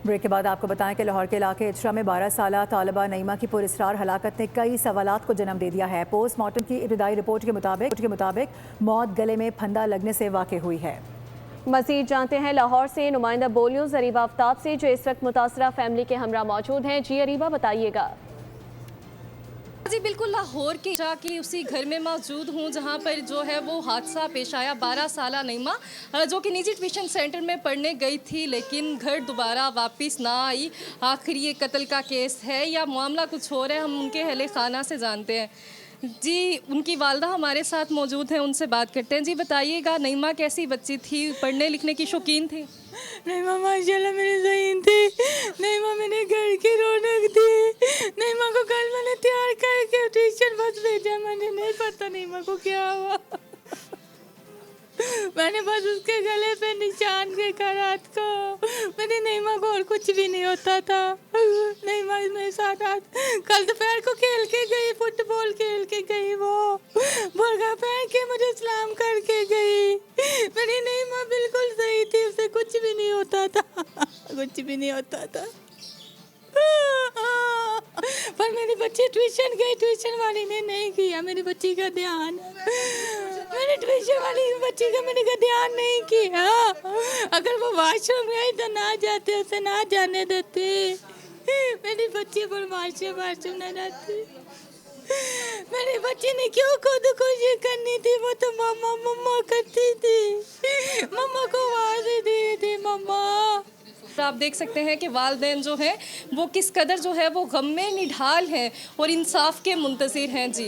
Break के बाद आपको बताएं कि लाहौर के इलाके इचरा में 12 साला तालिबा नईमा की पुरस्रार हलाकत ने कई सवालात को जन्म दे दिया है। पोस्टमार्टम की इब्तदाई रिपोर्ट के मुताबिक मौत गले में फंदा लगने से वाक़ई हुई है। मज़ीद जानते हैं लाहौर से नुमाइंदा बोल न्यूज़ अरीबा आफ्ताब से, जो इस वक्त मुतासरा फैमिली के हमरा मौजूद हैं। जी अरीबा, बताइएगा। जी बिल्कुल, लाहौर के उसी घर में मौजूद हूँ जहाँ पर जो है वो हादसा पेश आया। 12 साला नईमा जो कि निजी ट्यूशन सेंटर में पढ़ने गई थी लेकिन घर दोबारा वापस ना आई। आखिर ये कत्ल का केस है या मामला कुछ और है, हम उनके अहले खाना से जानते हैं। जी, उनकी वालदा हमारे साथ मौजूद हैं, उनसे बात करते हैं। जी बताइएगा, नईमा कैसी बच्ची थी, पढ़ने लिखने की शौकीन थी? नईमा माशाल्लाह मेरी ज़हीन थी। नईमा मेरे घर की रौनक थी। नईमा को कल मैंने तैयार करके ट्यूशन बस भेजा। मैंने नहीं पता नईमा को क्या हुआ। मैंने बस उसके गले पे निशान देखा रात को। मेरी नईमा को और कुछ भी नहीं होता था। नईमा मेरे साथ कल दोपहर को खेल के गई, फुटबॉल खेल के गई, वो बुर्का पहन के मुझे सलाम करके गई। मेरी नईमा बिल्कुल सही थी, उसे कुछ भी नहीं होता था। कुछ भी नहीं होता था। पर मेरी बच्ची ट्यूशन गई, ट्यूशन वाली ने नहीं किया मेरी बच्ची का ध्यान। मैंने ट्यूशन वाली बच्ची का मैंने ध्यान नहीं किया। अगर वो वॉशरूम गई तो ना जाते, उसे ना जाने देते। मेरी बच्ची पर वॉशरूम न जाती। मेरी बच्ची ने क्यों खुदकुशी करनी थी? वो तो मम्मा मम्मा करती थी। मम्मा को आवाज़ दी थी, मम्मा। आप देख सकते हैं कि वालिदैन जो हैं वो किस कदर जो है वो गम में निढाल हैं और इंसाफ के मुंतज़िर हैं। जी।